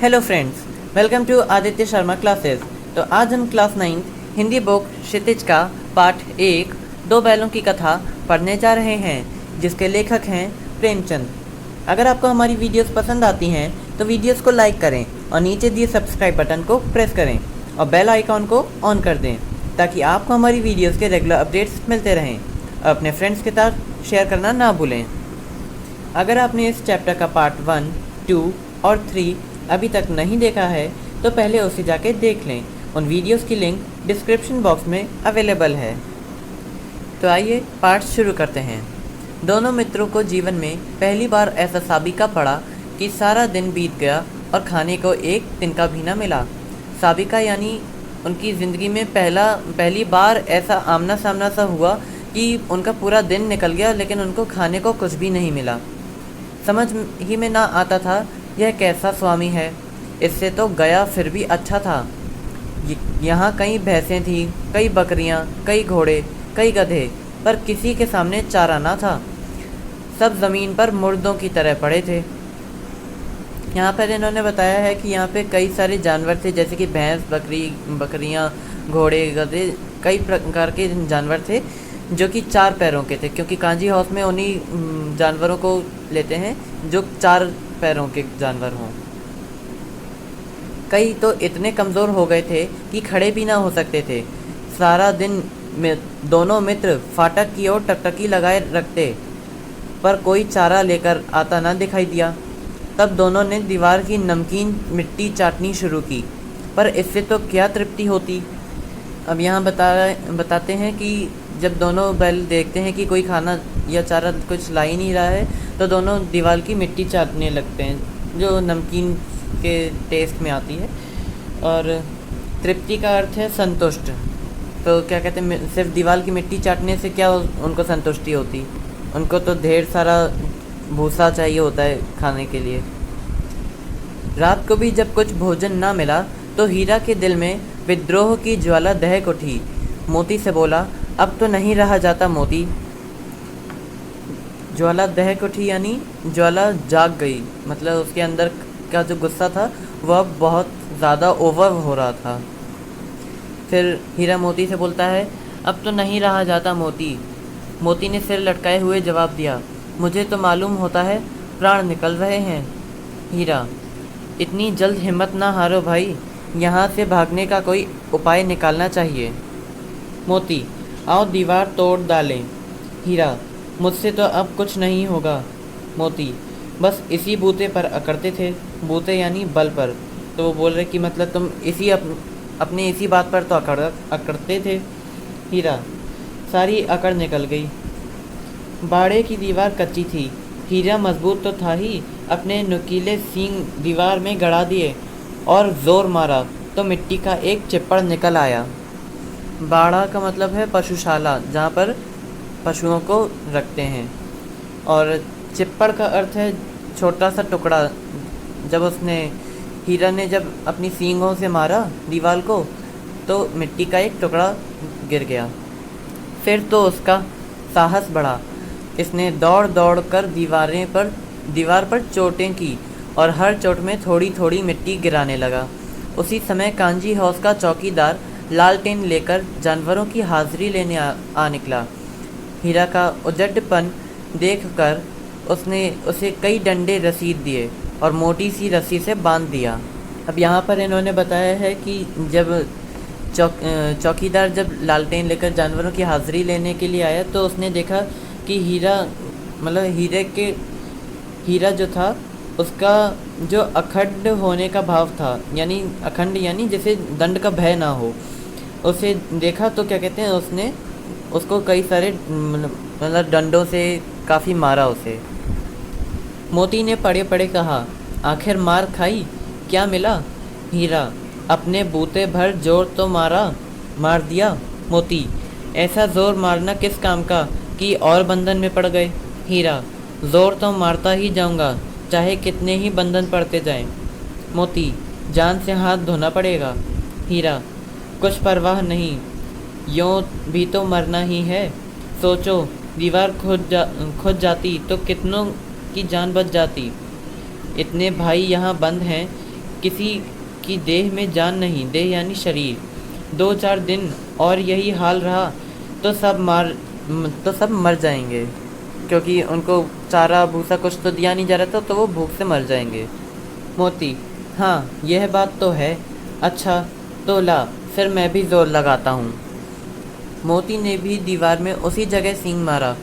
Hello friends, welcome to Aditya Sharma classes. तो आज हम क्लास 9 हिंदी बुक क्षितिज का पाठ 1 दो बैलों की कथा पढ़ने जा रहे हैं, जिसके लेखक हैं प्रेमचंद। अगर आपको हमारी वीडियोस पसंद आती हैं तो वीडियोस को लाइक करें और नीचे दिए सब्सक्राइब बटन को प्रेस करें और बेल आइकॉन को ऑन कर दें, ताकि आपको हमारी वीडियोस के रेगुलर अपडेट्स मिलते रहें और अपने फ्रेंड्स के साथ शेयर करना ना भूलें। अगर आपने इस चैप्टर का पार्ट 1, 2 और 3 अभी तक नहीं देखा है तो पहले उसे जाके देख लें। उन वीडियोस की लिंक डिस्क्रिप्शन बॉक्स में अवेलेबल है। तो आइए पार्ट शुरू करते हैं। दोनों मित्रों को जीवन में पहली बार ऐसा साबिका पड़ा कि सारा दिन बीत गया और खाने को एक तिनका भी न मिला। साबिका यानी उनकी ज़िंदगी में पहली बार ऐसा आमना सामना सा हुआ कि उनका पूरा दिन निकल गया लेकिन उनको खाने को कुछ भी नहीं मिला। समझ ही में ना आता था यह कैसा स्वामी है। इससे तो गया फिर भी अच्छा था। यहाँ कई भैंसें थीं, कई बकरियाँ, कई घोड़े, कई गधे, पर किसी के सामने चारा ना था। सब ज़मीन पर मुर्दों की तरह पड़े थे। यहाँ पर इन्होंने बताया है कि यहाँ पे कई सारे जानवर थे, जैसे कि भैंस, बकरियाँ, घोड़े, गधे, कई प्रकार के जानवर थे जो कि 4 पैरों के थे, क्योंकि कांजी हाउस में उन्हीं जानवरों को लेते हैं जो 4 पैरों के जानवर हों। कई तो इतने कमज़ोर हो गए थे कि खड़े भी ना हो सकते थे। सारा दिन में दोनों मित्र फाटक की ओर टकटकी लगाए रखते, पर कोई चारा लेकर आता ना दिखाई दिया। तब दोनों ने दीवार की नमकीन मिट्टी चाटनी शुरू की, पर इससे तो क्या तृप्ति होती। अब यहाँ बताते हैं कि जब दोनों बैल देखते हैं कि कोई खाना या चारा कुछ ला ही नहीं रहा है तो दोनों दीवार की मिट्टी चाटने लगते हैं, जो नमकीन के टेस्ट में आती है। और तृप्ति का अर्थ है संतुष्ट। तो क्या कहते हैं, सिर्फ दीवार की मिट्टी चाटने से क्या उनको संतुष्टि होती, उनको तो ढेर सारा भूसा चाहिए होता है खाने के लिए। रात को भी जब कुछ भोजन ना मिला तो हीरा के दिल में विद्रोह की ज्वाला दहक उठी। मोती से बोला, अब तो नहीं रहा जाता मोती। ज्वाला दहक उठी यानी ज्वाला जाग गई, मतलब उसके अंदर का जो गुस्सा था वह बहुत ज़्यादा ओवर हो रहा था। फिर हीरा मोती से बोलता है, अब तो नहीं रहा जाता मोती। मोती ने सिर लटकाए हुए जवाब दिया, मुझे तो मालूम होता है प्राण निकल रहे हैं। हीरा, इतनी जल्द हिम्मत ना हारो भाई, यहाँ से भागने का कोई उपाय निकालना चाहिए। मोती, आओ दीवार तोड़ डालें। हीरा, मुझसे तो अब कुछ नहीं होगा। मोती, बस इसी बूते पर अकड़ते थे। बूते यानी बल पर। तो वो बोल रहे कि मतलब तुम अपने इसी बात पर तो अकड़ते थे। हीरा, सारी अकड़ निकल गई। बाड़े की दीवार कच्ची थी। हीरा मजबूत तो था ही, अपने नुकीले सींग दीवार में गड़ा दिए और ज़ोर मारा तो मिट्टी का एक चिप्पड़ निकल आया। बाड़ा का मतलब है पशुशाला, जहाँ पर पशुओं को रखते हैं। और चिप्पड़ का अर्थ है छोटा सा टुकड़ा। हीरा ने जब अपनी सींगों से मारा दीवार को तो मिट्टी का एक टुकड़ा गिर गया। फिर तो उसका साहस बढ़ा। इसने दौड़ दौड़ कर दीवार पर चोटें की और हर चोट में थोड़ी थोड़ी मिट्टी गिराने लगा। उसी समय कांजी हाउस का चौकीदार लालटेन लेकर जानवरों की हाजिरी लेने आ निकला। हीरा का उजड़पन देखकर उसने उसे कई डंडे रसीद दिए और मोटी सी रस्सी से बांध दिया। अब यहाँ पर इन्होंने बताया है कि जब चौकीदार जब लालटेन लेकर जानवरों की हाजिरी लेने के लिए आया तो उसने देखा कि हीरा जो था उसका जो अखंड होने का भाव था, यानी अखंड यानी जैसे दंड का भय ना हो, उसे देखा तो क्या कहते हैं, उसने उसको कई सारे मतलब डंडों से काफ़ी मारा उसे। मोती ने पड़े पड़े कहा, आखिर मार खाई, क्या मिला? हीरा, अपने बूते भर जोर तो मार दिया। मोती, ऐसा जोर मारना किस काम का कि और बंधन में पड़ गए? हीरा, जोर तो मारता ही जाऊंगा, चाहे कितने ही बंधन पड़ते जाएं। मोती, जान से हाथ धोना पड़ेगा। हीरा, कुछ परवाह नहीं, यूँ भी तो मरना ही है। सोचो, दीवार खुद जाती तो कितनों की जान बच जाती। इतने भाई यहाँ बंद हैं, किसी की देह में जान नहीं, देह यानी शरीर। 2-4 दिन और यही हाल रहा तो सब मर जाएंगे, क्योंकि उनको चारा भूसा कुछ तो दिया नहीं जा रहा था, तो वो भूख से मर जाएंगे। मोती: हाँ, यह बात तो है। अच्छा, तो ला, फिर मैं भी जोर लगाता हूँ। मोती ने भी दीवार में उसी जगह सींग मारा।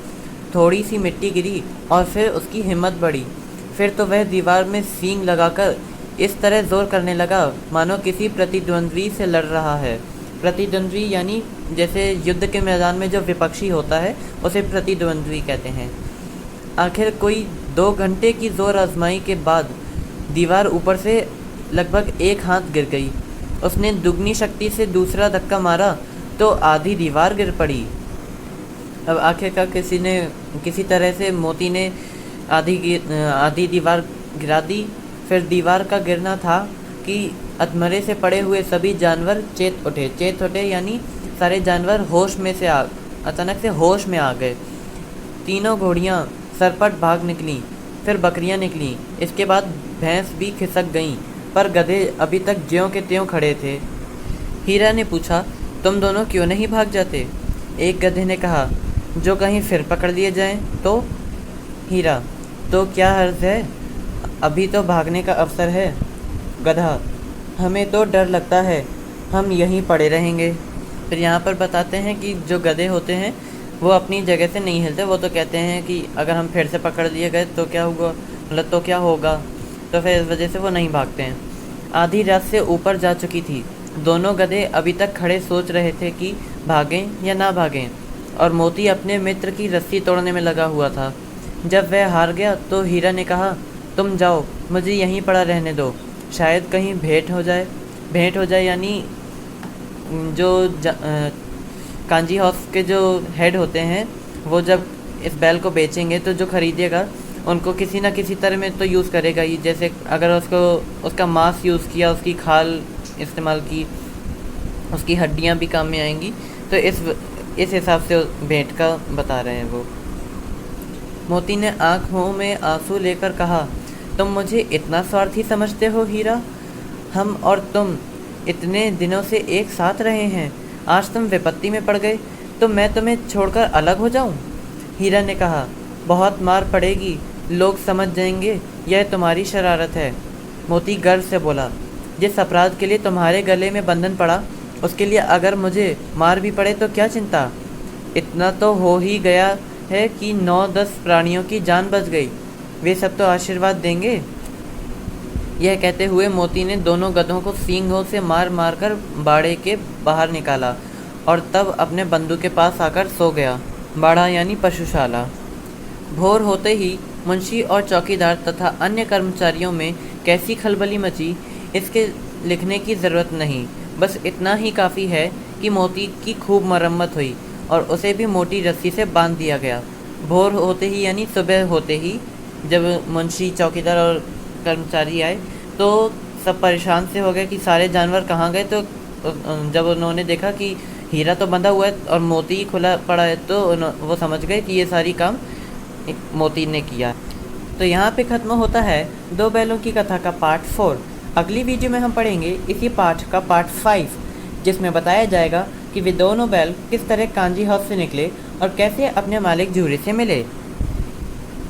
थोड़ी सी मिट्टी गिरी और फिर उसकी हिम्मत बढ़ी। फिर तो वह दीवार में सींग लगाकर इस तरह जोर करने लगा मानो किसी प्रतिद्वंद्वी से लड़ रहा है। प्रतिद्वंद्वी यानी जैसे युद्ध के मैदान में जो विपक्षी होता है उसे प्रतिद्वंद्वी कहते हैं। आखिर कोई 2 घंटे की जोर आजमाई के बाद दीवार ऊपर से लगभग 1 हाथ गिर गई। उसने दुगनी शक्ति से दूसरा धक्का मारा तो आधी दीवार गिर पड़ी। अब आखिरकार किसी तरह से मोती ने आधी दीवार गिरा दी। फिर दीवार का गिरना था कि अधमरे से पड़े हुए सभी जानवर चेत उठे यानी सारे जानवर अचानक से होश में आ गए। तीनों घोड़ियाँ सरपट भाग निकलीं, फिर बकरियाँ निकलीं, इसके बाद भैंस भी खिसक गईं, पर गधे अभी तक ज्यों के त्यों खड़े थे। हीरा ने पूछा, तुम दोनों क्यों नहीं भाग जाते? एक गधे ने कहा, जो कहीं फिर पकड़ लिए जाएं तो? हीरा: तो क्या हर्ज है, अभी तो भागने का अवसर है। गधा: हमें तो डर लगता है, हम यहीं पड़े रहेंगे। फिर यहाँ पर बताते हैं कि जो गधे होते हैं वो अपनी जगह से नहीं हिलते। वो तो कहते हैं कि अगर हम फिर से पकड़ लिए गए तो क्या होगा, तो क्या होगा, तो फिर इस वजह से वो नहीं भागते हैं। आधी रात से ऊपर जा चुकी थी। दोनों गधे अभी तक खड़े सोच रहे थे कि भागें या ना भागें, और मोती अपने मित्र की रस्सी तोड़ने में लगा हुआ था। जब वह हार गया तो हीरा ने कहा, तुम जाओ, मुझे यहीं पड़ा रहने दो, शायद कहीं भेंट हो जाए यानी कांजी हाउस के जो हेड होते हैं वो जब इस बैल को बेचेंगे तो जो खरीदेगा उनको किसी ना किसी तरह में तो यूज़ करेगा ही। जैसे अगर उसका मांस यूज़ किया, उसकी खाल इस्तेमाल की, उसकी हड्डियां भी काम में आएंगी। तो इस हिसाब से भेंट का बता रहे हैं वो। मोती ने आँखों में आंसू लेकर कहा, तुम मुझे इतना स्वार्थी समझते हो हीरा? हम और तुम इतने दिनों से एक साथ रहे हैं, आज तुम विपत्ति में पड़ गए तो मैं तुम्हें छोड़कर अलग हो जाऊं? हीरा ने कहा, बहुत मार पड़ेगी, लोग समझ जाएंगे यह तुम्हारी शरारत है। मोती गर्व से बोला, जिस अपराध के लिए तुम्हारे गले में बंधन पड़ा उसके लिए अगर मुझे मार भी पड़े तो क्या चिंता। इतना तो हो ही गया है कि 9-10 प्राणियों की जान बच गई, वे सब तो आशीर्वाद देंगे। यह कहते हुए मोती ने दोनों गधों को सींगों से मार मार कर बाड़े के बाहर निकाला और तब अपने बंधु के पास आकर सो गया। बाड़ा यानी पशुशाला। भोर होते ही मुंशी और चौकीदार तथा अन्य कर्मचारियों में कैसी खलबली मची, इसके लिखने की ज़रूरत नहीं। बस इतना ही काफ़ी है कि मोती की खूब मरम्मत हुई और उसे भी मोटी रस्सी से बांध दिया गया। भोर होते ही यानी सुबह होते ही जब मुंशी, चौकीदार और कर्मचारी आए तो सब परेशान से हो गए कि सारे जानवर कहाँ गए। तो जब उन्होंने देखा कि हीरा तो बंधा हुआ है और मोती खुला पड़ा है तो वो समझ गए कि ये सारी काम मोती ने किया। तो यहाँ पे ख़त्म होता है 2 बैलों की कथा का पार्ट 4। अगली वीडियो में हम पढ़ेंगे इसी पाठ का पार्ट 5, जिसमें बताया जाएगा कि वे दोनों बैल किस तरह कांजी हाउस से निकले और कैसे अपने मालिक झूरे से मिले।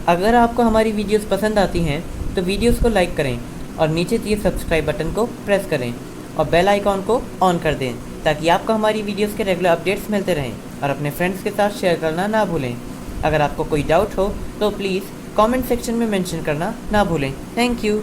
अगर आपको हमारी वीडियोस पसंद आती हैं तो वीडियोस को लाइक करें और नीचे दिए सब्सक्राइब बटन को प्रेस करें और बेल आइकॉन को ऑन कर दें ताकि आपको हमारी वीडियोस के रेगुलर अपडेट्स मिलते रहें, और अपने फ्रेंड्स के साथ शेयर करना ना भूलें। अगर आपको कोई डाउट हो तो प्लीज़ कमेंट सेक्शन में मेंशन करना ना भूलें। Thank you.